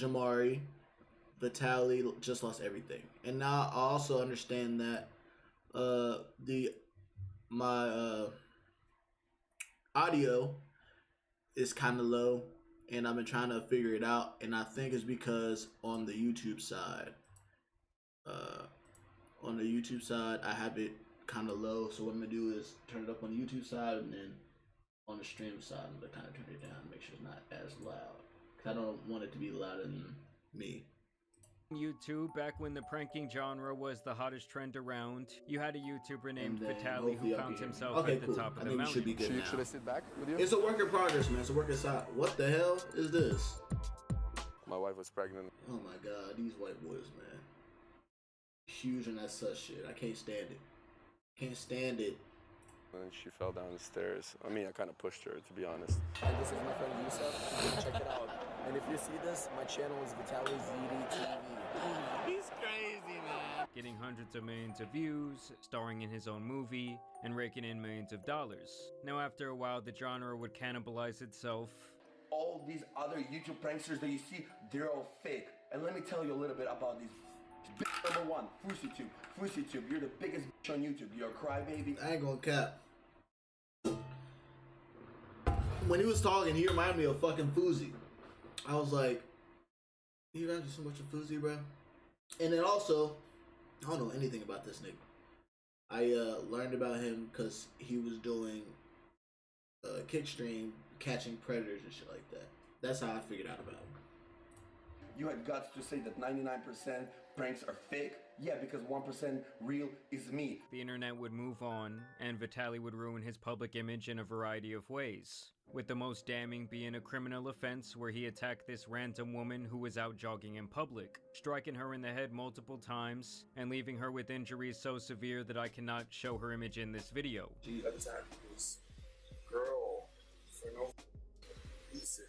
Jamari, Vitaly just lost everything, and now I also understand that the my audio is kind of low, and I've been trying to figure it out, and I think it's because uh, on the YouTube side, I have it kind of low. So what I'm gonna do is turn it up on the YouTube side, and then on the stream side, I'm gonna kind of turn it down, make sure it's not as loud, cause I don't want it to be louder than me. YouTube, back when the pranking genre was the hottest trend around, you had a YouTuber named And then Vitaly who hopefully y'all found can hear me. himself Okay, at the cool. top of I the think we mountain. should be good now. Should I sit back with you? It's a work in progress, man. It's a work inside. What the hell is this? My wife was pregnant. Oh my god, these white boys, man. Huge and that such shit. I can't stand it. Can't stand it. And she fell down the stairs. I mean, I kind of pushed her, to be honest. And this is my friend Yusuf. Check it out. And if you see this, my channel is Vitaly ZD TV. He's crazy, man. Getting hundreds of millions of views, starring in his own movie, and raking in millions of dollars. Now, after a while, the genre would cannibalize itself. All these other YouTube pranksters that you see, they're all fake. And let me tell you a little bit about these. Number one, FouseyTube. FouseyTube, you're the biggest bitch on YouTube. You're a crybaby. I ain't gonna cap. When he was talking, he reminded me of fucking Fousey. I was like, he reminds me so much of Fousey, bro. And then also, I don't know anything about this nigga. I learned about him because he was doing kickstream catching predators and shit like that. That's how I figured out about him. You had guts to say that 99% pranks are fake? Yeah, because 1% real is me. The internet would move on, and Vitaly would ruin his public image in a variety of ways, with the most damning being a criminal offense where he attacked this random woman who was out jogging in public, striking her in the head multiple times, and leaving her with injuries so severe that I cannot show her image in this video. She attacked this girl for no reason.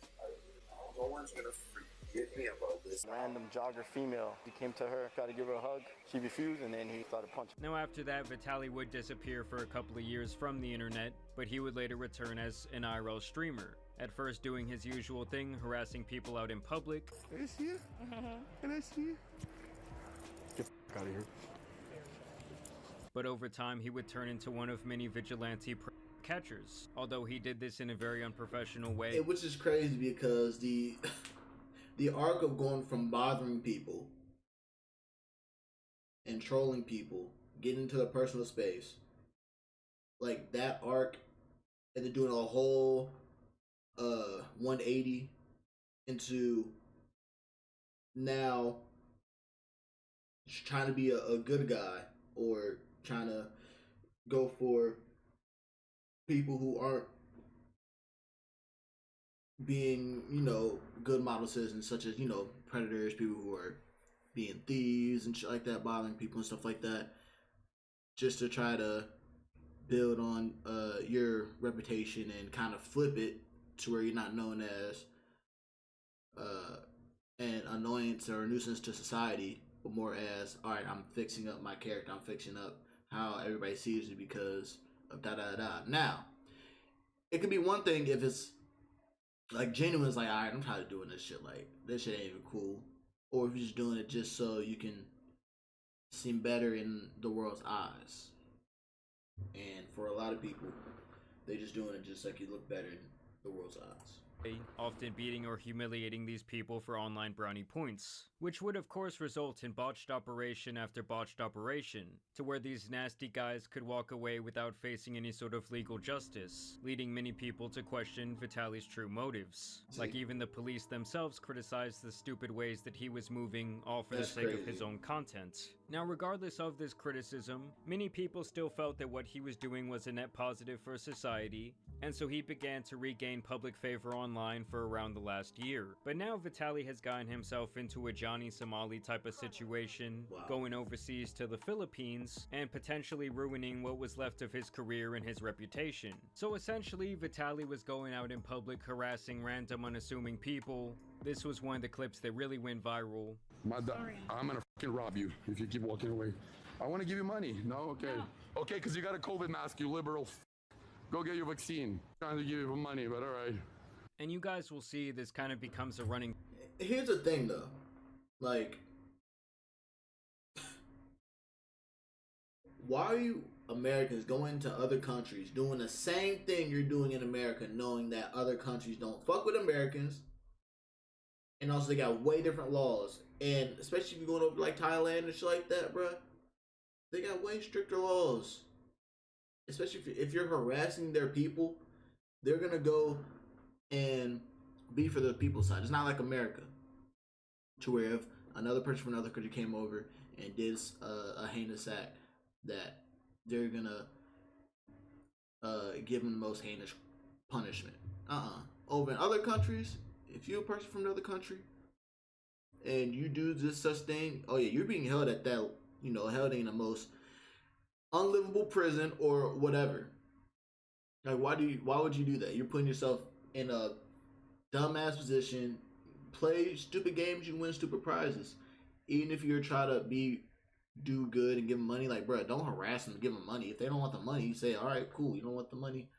No one's gonna forgive me about this. Random jogger female. He came to her, tried to give her a hug. She refused, and then he started punching. Now after that, Vitaly would disappear for a couple of years from the internet, but he would later return as an IRL streamer. At first doing his usual thing, harassing people out in public. Can I see you? Can I see you? Get the out of here. But over time, he would turn into one of many vigilante catchers, although he did this in a very unprofessional way. Which is crazy because the arc of going from bothering people and trolling people, getting into their personal space, like that arc, and then doing a whole 180 into now trying to be a good guy, or trying to go for people who aren't being, good model citizens, such as, predators, people who are being thieves and shit like that, bothering people and stuff like that, just to try to build on your reputation and kind of flip it to where you're not known as an annoyance or a nuisance to society, but more as, all right, I'm fixing up my character, I'm fixing up how everybody sees me because of da-da-da. Now, it could be one thing if it's like genuine, it's like, all right, I'm tired of doing this shit, like this shit ain't even cool, or if you're just doing it just so you can seem better in the world's eyes. And for a lot of people, they're just doing it just like you look better in the world's eyes. Often beating or humiliating these people for online brownie points, which would of course result in botched operation after botched operation, to where these nasty guys could walk away without facing any sort of legal justice, leading many people to question Vitaly's true motives. Like even the police themselves criticized the stupid ways that he was moving, all for the sake of his own content. Now regardless of this criticism, many people still felt that what he was doing was a net positive for society, and so he began to regain public favor online for around the last year. But now Vitaly has gotten himself into a Johnny Somali type of situation, going overseas to the Philippines, and potentially ruining what was left of his career and his reputation. So essentially, Vitaly was going out in public harassing random unassuming people. This was one of the clips that really went viral. I'm gonna fucking rob you if you keep walking away. I want to give you money. No? Okay. No. Okay, because you got a COVID mask, you liberal. Go get your vaccine. Trying to give you money, but all right. And you guys will see this kind of becomes a running. Here's the thing, though. Like, why are you Americans going to other countries doing the same thing you're doing in America, knowing that other countries don't fuck with Americans, and also they got way different laws, and especially if you're going over like Thailand and shit like that, bruh, they got way stricter laws. Especially if you're harassing their people, they're gonna go and be for the people's side. It's not like America, to where if another person from another country came over and did a heinous act, that they're gonna give them the most heinous punishment. Over in other countries, if you're a person from another country and you do this such thing, oh yeah, you're being held at that, held in the most unlivable prison or whatever. Like, why would you do that? You're putting yourself in a dumbass position. Play stupid games, you win stupid prizes. Even if you're trying to do good and give them money, like, bro, don't harass them, give them money. If they don't want the money, you say, all right, cool, you don't want the money,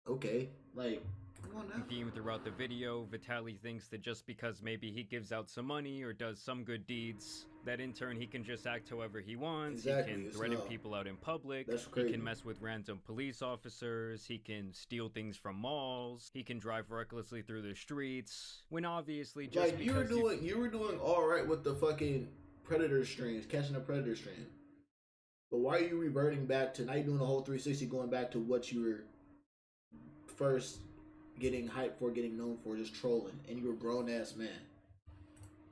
okay, like, come on now. Theme throughout the video, Vitaly thinks that just because maybe he gives out some money or does some good deeds, that in turn he can just act however he wants. Exactly, he can threaten people out in public. That's he crazy. can mess with random police officers. He can steal things from malls. He can drive recklessly through the streets. When obviously just like, you were doing all right with the fucking predator streams, catching a predator stream. But why are you reverting back to, now you're doing a whole 360, going back to what you were first getting hyped for, getting known for, just trolling, and you're a grown-ass man.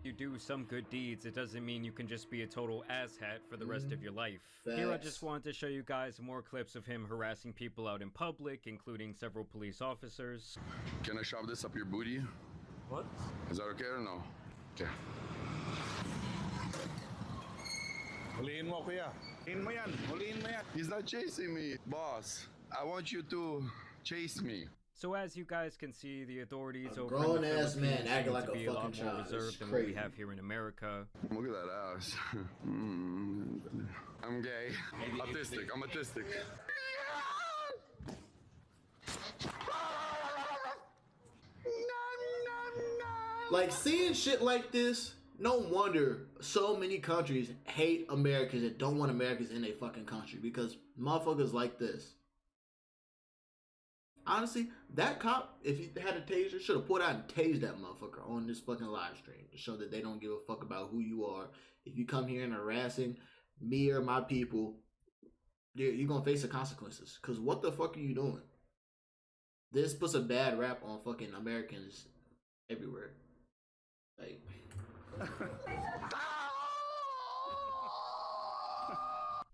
You do some good deeds, it doesn't mean you can just be a total asshat for the rest of your life. Facts. Here I just wanted to show you guys more clips of him harassing people out in public, including several police officers. Can I shove this up your booty? What? Is that okay or no? Okay. Huliin mo, kuya. Huliin mo yan. Huliin mo yan. He's not chasing me, boss. I want you to chase me. So as you guys can see, the authorities A over in the grown-ass man Philippines acting seem like to a be a lot fucking more child. It's reserved than what we crazy. have here in America. Look at that ass. I'm gay. Autistic. I'm autistic. Like, seeing shit like this, no wonder so many countries hate Americans and don't want Americans in their fucking country, because motherfuckers like this. Honestly, that cop, if he had a taser, should have pulled out and tased that motherfucker on this fucking live stream to show that they don't give a fuck about who you are. If you come here and harassing me or my people, you're gonna face the consequences. Because what the fuck are you doing? This puts a bad rap on fucking Americans everywhere. Like,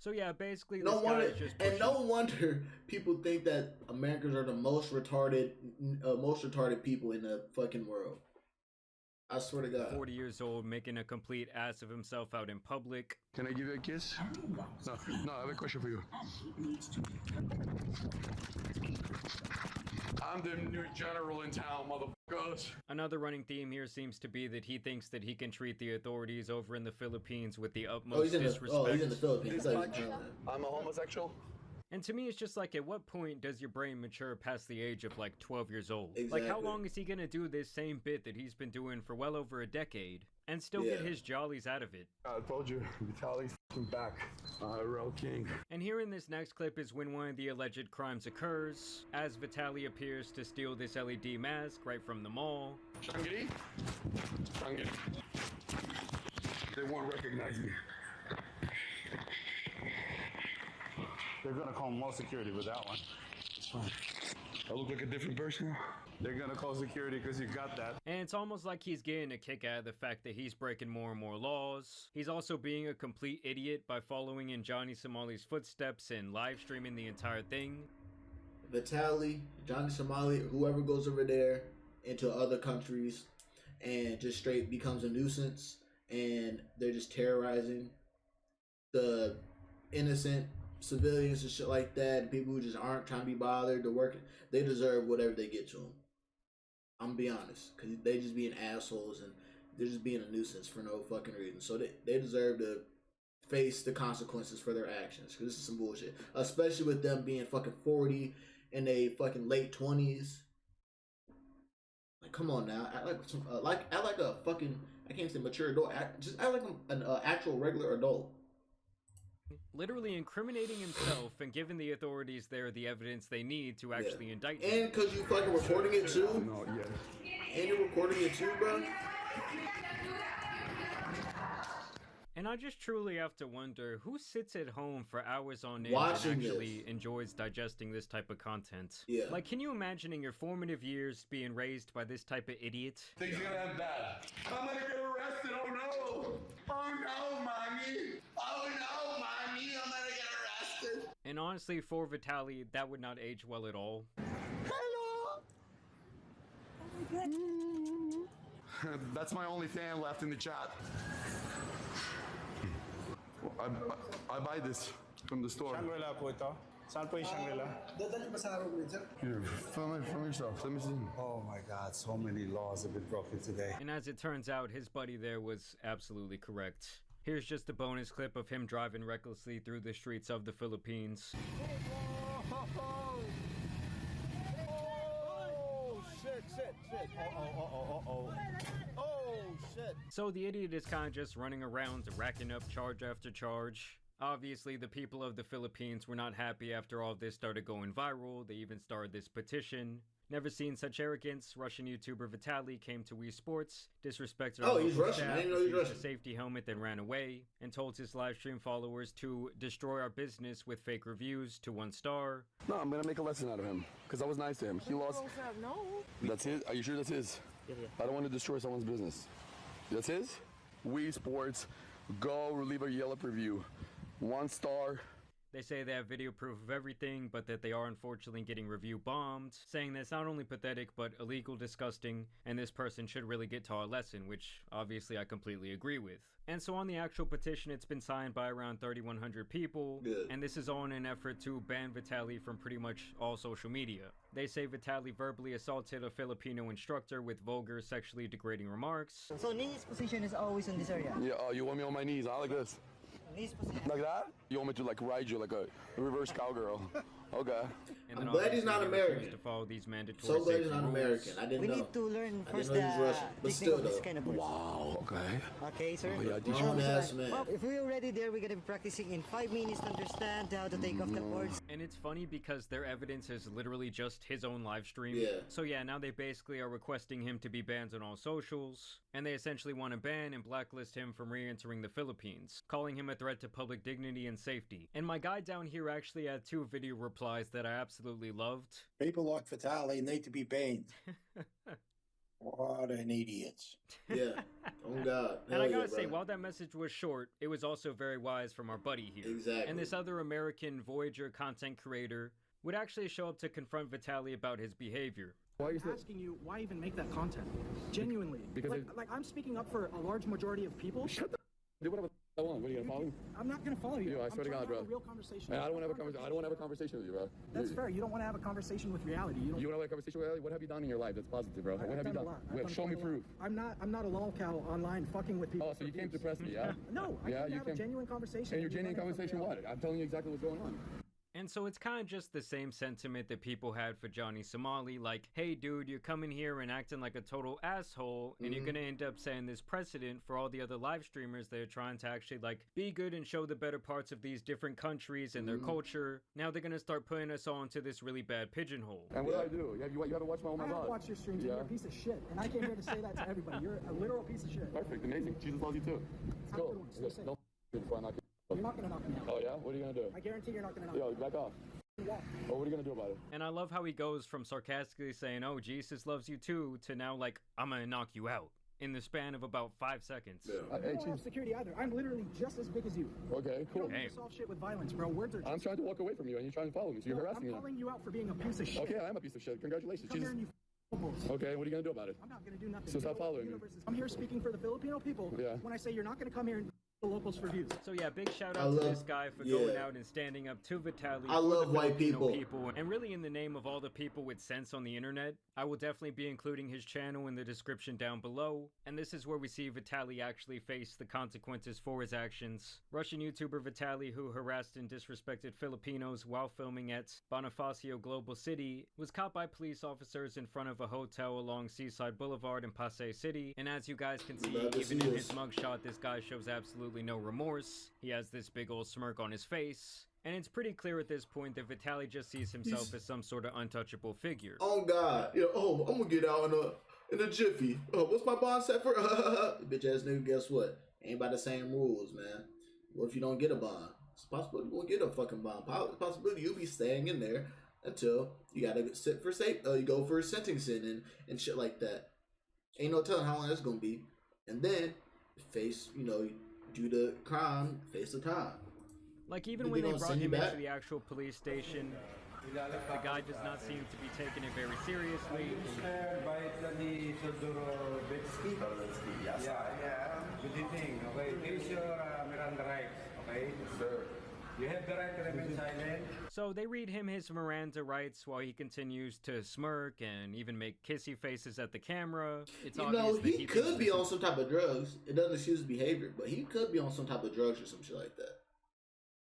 So yeah, basically no this guy wonder, is just and pushing. no wonder people think that Americans are the most retarded people in the fucking world. I swear to God. 40 years old, making a complete ass of himself out in public. Can I give you a kiss? No, I have a question for you. I'm the new general in town, motherfuckers. Another running theme here seems to be that he thinks that he can treat the authorities over in the Philippines with the Oh, utmost he's in disrespect. the Philippines. This Like, much, I'm a homosexual. And to me, it's just like, at what point does your brain mature past the age of like 12 years old? Like, how Exactly. long is he gonna do this same bit that he's been doing for well over a decade and still get Yeah. his jollies out of it? I told you, Vitaly's back. Real king. And here in this next clip is when one of the alleged crimes occurs, as Vitaly appears to steal this LED mask right from the mall. Shangri? Shangri. They won't recognize me. They're gonna call more security with that one. It's fine. I look like a different person. They're gonna call security because you got that. And it's almost like he's getting a kick out of the fact that he's breaking more and more laws. He's also being a complete idiot by following in Johnny Somali's footsteps and live streaming the entire thing. Vitaly, Johnny Somali, whoever goes over there into other countries and just straight becomes a nuisance, and they're just terrorizing the innocent civilians and shit like that, and people who just aren't trying to be bothered to work, they deserve whatever they get to them. I'm gonna be honest, because they just being assholes and they're just being a nuisance for no fucking reason. So they deserve to face the consequences for their actions, because this is some bullshit. Especially with them being fucking 40 in their fucking late 20s. Come on now, act like some, act like a fucking, I can't say mature adult. Just act like an actual regular adult. Literally incriminating himself and giving the authorities there the evidence they need to actually indict him. And because you fucking recording it too. No, yeah. And you're recording it too, bro. And I just truly have to wonder who sits at home for hours on end Watching and actually this. enjoys digesting this type of content. Yeah. Like, can you imagine in your formative years being raised by this type of idiot? Things are gonna end bad. I'm gonna get arrested. Oh no! Oh no, mommy! Oh no, mommy! I'm gonna get arrested. And honestly, for Vitaly, that would not age well at all. Hello. That's my only fan left in the chat. I buy this from the store. Shangri-La po ito. Saan po yung Shangri-La? Dadali ba sa araw sir? Here, film yourself. Let me see. Oh my God, so many laws have been broken today. And as it turns out, his buddy there was absolutely correct. Here's just a bonus clip of him driving recklessly through the streets of the Philippines. Oh, shit. Oh, shit. So the idiot is kind of just running around racking up charge after charge. Obviously, the people of the Philippines were not happy after all of this started going viral. They even started this petition. Never seen such arrogance. Russian YouTuber Vitaly came to Wii Sports, disrespected our he's local Russian. staff, I didn't know he's refused a Russian. safety helmet, then ran away, and told his live stream followers to destroy our business with fake reviews to 1 star. No, I'm gonna make a lesson out of him because I was nice to him. He lost. No. That's his. Are you sure that's his? I don't want to destroy someone's business. That's his? Wii Sports. Go leave a Yelp review. 1 star. They say they have video proof of everything, but that they are unfortunately getting review bombed, saying that it's not only pathetic, but illegal, disgusting, and this person should really get taught a lesson, which obviously I completely agree with. And so on the actual petition, it's been signed by around 3,100 people, and this is all in an effort to ban Vitaly from pretty much all social media. They say Vitaly verbally assaulted a Filipino instructor with vulgar, sexually degrading remarks. So Nini's position is always in this area. Yeah. Oh, you want me on my knees? I like this. Nini's position. Like that? You want me to like ride you like a reverse cowgirl? Okay. And I'm then glad he's obviously not they American. refuse to follow these mandatory So glad he's safety not rules. American. I didn't We know. need to learn I first didn't know he was Russian, but technique still of this though. kind of words. Wow. Okay. Okay, sir? Oh, yeah, Grown ass man. Well, if we're already there, we're gonna be practicing in 5 minutes to understand how to take off the cords. And it's funny because their evidence is literally just his own live stream. Yeah. So yeah, now they basically are requesting him to be banned on all socials, and they essentially want to ban and blacklist him from re-entering the Philippines, calling him a threat to public dignity and safety. And my guy down here actually had 2 video replies that I absolutely loved. People like Vitaly need to be banned. What an idiot. Yeah. Oh God. And Hell I gotta yeah, say, bro. while that message was short, it was also very wise from our buddy here. Exactly. And this other American Voyager content creator would actually show up to confront Vitaly about his behavior. Why you Asking you why even make that content? Genuinely. Because like I'm speaking up for a large majority of people. Shut the. Do whatever I want. What are you gonna follow me? I'm not gonna follow you. Yo, I I'm swear to trying God, have bro. a real conversation. Man, I don't want to have a conversation. I don't want to have a conversation with you, bro. That's fair. You don't want to have a conversation with reality. You don't. You want to have a conversation with? What have you done in your life that's positive, bro? What I've have you done a done? lot. I've done Show me quite a lot. proof. I'm not a lol cow online fucking with people. Oh, so you came to press me, yeah? No, I Yeah, came to you have a came- genuine conversation. And your with you genuine running from conversation, what? reality. I'm telling you exactly what's going on. And so it's kind of just the same sentiment that people had for Johnny Somali, like, hey dude, you're coming here and acting like a total asshole, and you're gonna end up setting this precedent for all the other live streamers that are trying to actually, like, be good and show the better parts of these different countries and their culture. Now they're gonna start putting us all into this really bad pigeonhole. And what do I do? You haven't watched my I have vlog? watched your streams and Yeah. you're a piece of shit. And I came here to say that to everybody. You're a literal piece of shit. Perfect, amazing. Jesus loves you too. Let's Have a go. good one. Stay safe. Don't before I knock you. You're not gonna knock me out. Oh yeah? What are you gonna do? I guarantee you're not gonna knock Yo, me back off. out. Oh, what are you gonna do about it? And I love how he goes from sarcastically saying, oh, Jesus loves you too, to now, like, I'm gonna knock you out, in the span of about 5 seconds. Hey, I don't have Jesus. security either. I'm literally just as big as you. Okay, You cool. don't need to solve shit with violence, bro. Words are. I'm trying to walk away from you, and you're trying to follow me, so you're No, harassing I'm me. calling you out for being a piece of shit. Okay, I am a piece of shit. Congratulations. Come here Jesus. and you bullshit. Okay, what are you gonna do about it? I'm not gonna do nothing. So stop You know what following the me. universe is- I'm here speaking for the Filipino people. Yeah. When I say you're not gonna come here and the locals for views. So yeah, big shout out to this guy for going out and standing up to Vitaly. I love white people. And really in the name of all the people with sense on the internet, I will definitely be including his channel in the description down below. And this is where we see Vitaly actually face the consequences for his actions. Russian YouTuber Vitaly, who harassed and disrespected Filipinos while filming at Bonifacio Global City, was caught by police officers in front of a hotel along Seaside Boulevard in Pasay City. And as you guys can see, even in his mugshot, this guy shows absolutely no remorse. He has this big old smirk on his face. And it's pretty clear at this point that Vitaly just sees himself as some sort of untouchable figure. Oh God, I'm gonna get out in a jiffy. What's my bond set for? Bitch ass nigga, guess what? Ain't by the same rules, man. What if you don't get a bond? It's a possibility you won't get a fucking bond. Possibility you'll be staying in there until you gotta sit for you go for sentencing and shit like that. Ain't no telling how long that's gonna be. And then face, do the crime, face the time. Like even when they brought him into the actual police station, the guy does not seem to be taking it very seriously. Mr. Vitaly Yes. Yeah. Good evening. Okay, here's your Miranda rights. Okay, sir. You have the right to remain silent. So they read him his Miranda rights while he continues to smirk and even make kissy faces at the camera. It's obvious that he could be on some type of drugs. It doesn't excuse his behavior, but he could be on some type of drugs or some shit like that.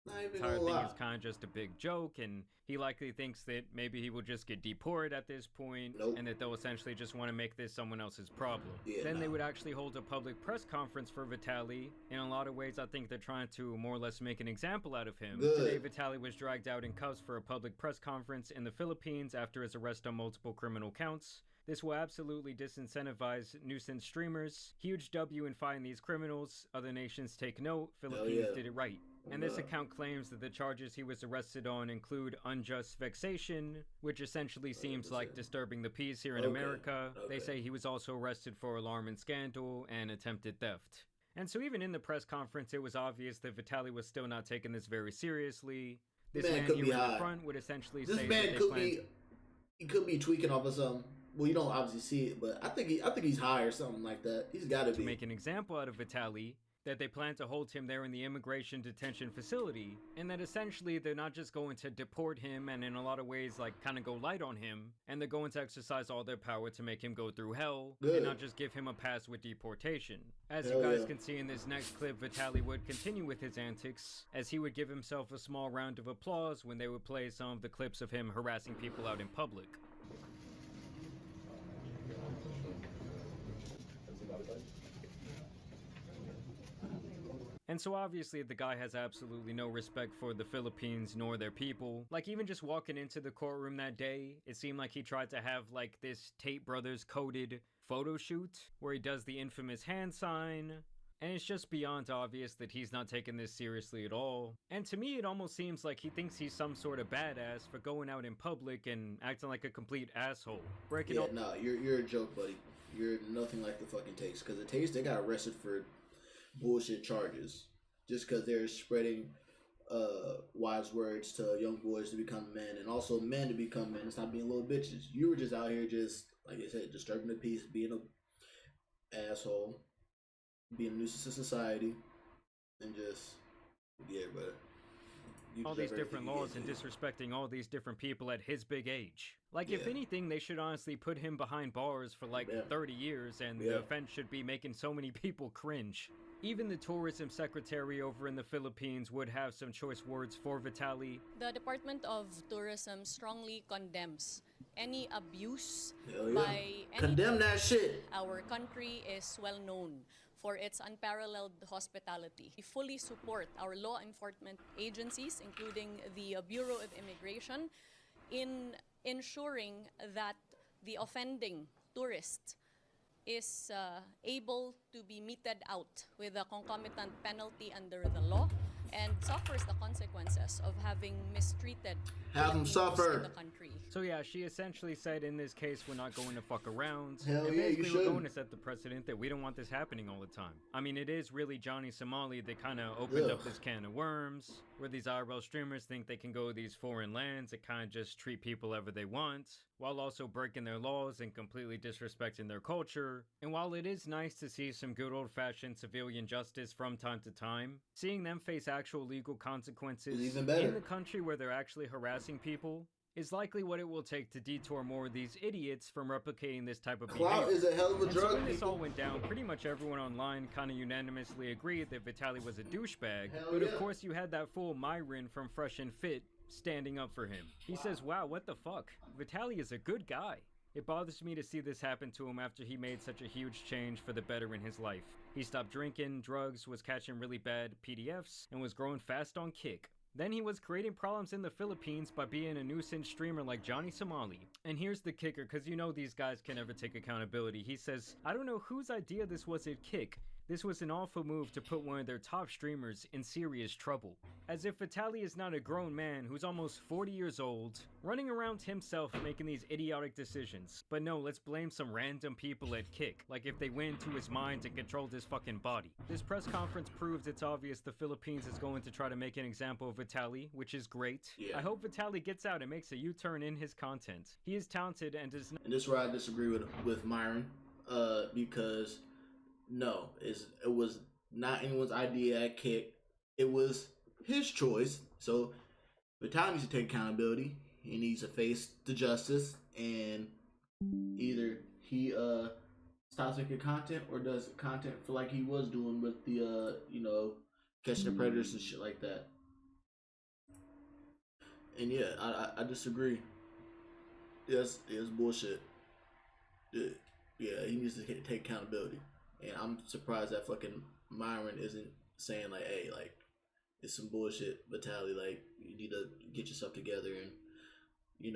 The entire thing is kind of just a big joke, and he likely thinks that maybe he will just get deported at this point, and that they'll essentially just want to make this someone else's problem. Then they would actually hold a public press conference for Vitaly. In a lot of ways, I think they're trying to more or less make an example out of him. Today, Vitaly was dragged out in cuffs for a public press conference in the Philippines after his arrest on multiple criminal counts. This will absolutely disincentivize nuisance streamers. Huge W in fighting these criminals. Other nations take note. Philippines did it right. And this account claims that the charges he was arrested on include unjust vexation, which essentially seems like disturbing the peace here in America. They say he was also arrested for alarm and scandal and attempted theft. And so even in the press conference, it was obvious that Vitaly was still not taking this very seriously. This man here in the front would essentially say he could be tweaking off of something. Well, you don't obviously see it, but I think he's high or something like that. He's got to be. To make an example out of Vitaly, that they plan to hold him there in the immigration detention facility, and that essentially they're not just going to deport him and in a lot of ways like kind of go light on him, and they're going to exercise all their power to make him go through hell and not just give him a pass with deportation. As you guys can see in this next clip, Vitaly would continue with his antics, as he would give himself a small round of applause when they would play some of the clips of him harassing people out in public. And so obviously the guy has absolutely no respect for the Philippines nor their people. Like even just walking into the courtroom that day, it seemed like he tried to have like this Tate Brothers coded photo shoot where he does the infamous hand sign. And it's just beyond obvious that he's not taking this seriously at all. And to me, it almost seems like he thinks he's some sort of badass for going out in public and acting like a complete asshole. You're a joke, buddy. You're nothing like the fucking Tates. Because the Tates, they got arrested for bullshit charges just because they're spreading wise words to young boys to become men and also men to become men and stop being little bitches. You were just out here just, like I said, disturbing the peace, being an asshole, being a nuisance to society, and just, brother. All these different laws and disrespecting all these different people at his big age. Like, if anything, they should honestly put him behind bars for like 30 years, and the offense should be making so many people cringe. Even the tourism secretary over in the Philippines would have some choice words for Vitaly. The Department of Tourism strongly condemns any abuse by Condemn that shit. Our country is well known for its unparalleled hospitality. We fully support our law enforcement agencies, including the Bureau of Immigration, in ensuring that the offending tourist is able to be meted out with a concomitant penalty under the law and suffers the consequences of having mistreated Have them suffer in the country. So yeah, she essentially said in this case we're not going to fuck around. Hell and yeah, you basically we're should. going to set the precedent that we don't want this happening all the time. I mean, it is really Johnny Somali that kind of opened up this can of worms, where these IRL streamers think they can go to these foreign lands and kind of just treat people however they want, while also breaking their laws and completely disrespecting their culture. And while it is nice to see some good old-fashioned civilian justice from time to time, seeing them face actual legal consequences even better. in the country where they're actually harassing people is likely what it will take to detour more of these idiots from replicating this type of Clout behavior. is a hell of a And so drug. when this all went down, pretty much everyone online kind of unanimously agreed that Vitaly was a douchebag. Hell But yeah. of course you had that fool Myron from Fresh and Fit standing up for him. He says, wow, what the fuck? Vitaly is a good guy. It bothers me to see this happen to him after he made such a huge change for the better in his life. He stopped drinking, drugs, was catching really bad PDFs, and was growing fast on Kick. Then he was creating problems in the Philippines by being a nuisance streamer like Johnny Somali. And here's the kicker, because you know these guys can never take accountability. He says, I don't know whose idea this was at Kick. This was an awful move to put one of their top streamers in serious trouble. As if Vitaly is not a grown man who's almost 40 years old, running around himself making these idiotic decisions. But no, let's blame some random people at Kick, like if they went into his mind and controlled his fucking body. This press conference proves it's obvious the Philippines is going to try to make an example of Vitaly, which is great. Yeah. I hope Vitaly gets out and makes a U-turn in his content. He is talented and does not— And this is where I disagree with Myron, because no, it was not anyone's idea at Kick. It was his choice. So Vitaly needs to take accountability. He needs to face the justice, and either he stops making content or does content for like he was doing with the catching the predators and shit like that. And yeah, I disagree. Yes, it's bullshit. Yeah, he needs to take accountability. And I'm surprised that fucking Myron isn't saying like, hey, like, it's some bullshit, Vitaly. Like, you need to get yourself together and, you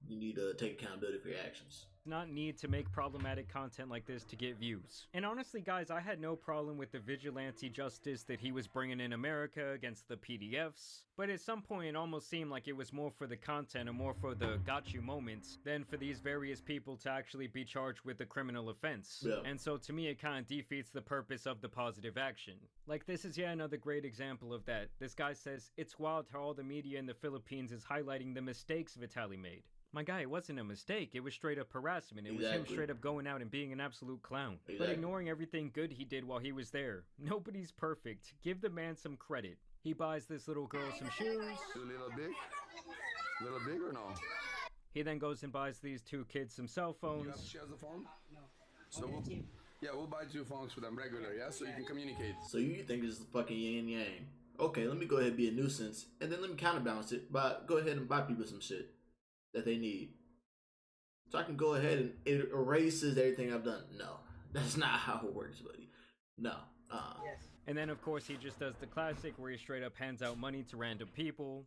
need to take accountability for your actions. not need to make problematic content like this to get views. And honestly, guys, I had no problem with the vigilante justice that he was bringing in America against the PDFs, but at some point it almost seemed like it was more for the content and more for the got you moments than for these various people to actually be charged with a criminal offense. Yeah. And so to me it kind of defeats the purpose of the positive action. Like, this is yet another great example of that. This guy says, it's wild how all the media in the Philippines is highlighting the mistakes Vitaly made. My guy, it wasn't a mistake. It was straight up harassment. It was him straight up going out and being an absolute clown. But ignoring everything good he did while he was there. Nobody's perfect. Give the man some credit. He buys this little girl some shoes. A little big? A little big or no? He then goes and buys these two kids some cell phones. She has a phone? No. So we'll buy 2 phones for them regular, yeah? So you can communicate. So you think this is fucking yin yang. Okay, let me go ahead and be a nuisance, and then let me counterbalance it by go ahead and buy people some shit that they need. So I can go ahead and it erases everything I've done. No, that's not how it works, buddy. No. Yes. And then of course he just does the classic where he straight up hands out money to random people.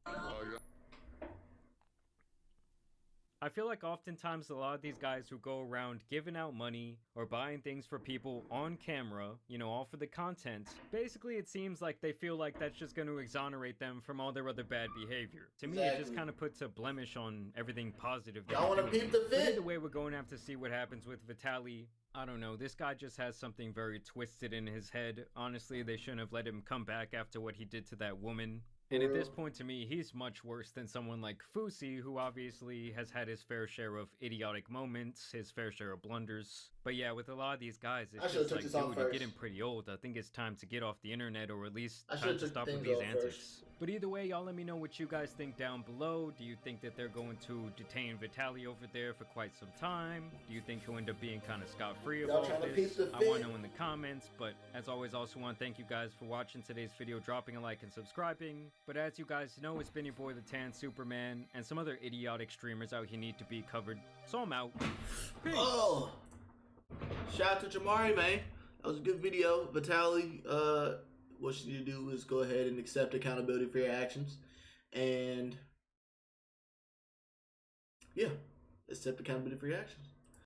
I feel like oftentimes a lot of these guys who go around giving out money or buying things for people on camera, you know, all for the content, basically it seems like they feel like that's just going to exonerate them from all their other bad behavior. To me, it just kind of puts a blemish on everything positive. Y'all want to peep the But fit? either way, we're going to have to see what happens with Vitaly. I don't know, this guy just has something very twisted in his head. Honestly, they shouldn't have let him come back after what he did to that woman. And at this point, to me, he's much worse than someone like Fusi, who obviously has had his fair share of idiotic moments, his fair share of blunders. But yeah, with a lot of these guys, it's just like, dude, you're getting pretty old. I think it's time to get off the internet, or at least time to stop with these antics. But either way, y'all let me know what you guys think down below. Do you think that they're going to detain Vitaly over there for quite some time? Do you think he'll end up being kind of scot-free of all this? I want to know in the comments. But as always, I also want to thank you guys for watching today's video, dropping a like and subscribing. But as you guys know, it's been your boy the Tan Superman, and some other idiotic streamers out here need to be covered. So I'm out. Peace. Oh, shout out to Jamari, man. That was a good video. Vitaly, what you need to do is go ahead and accept accountability for your actions, and yeah, accept accountability for your actions.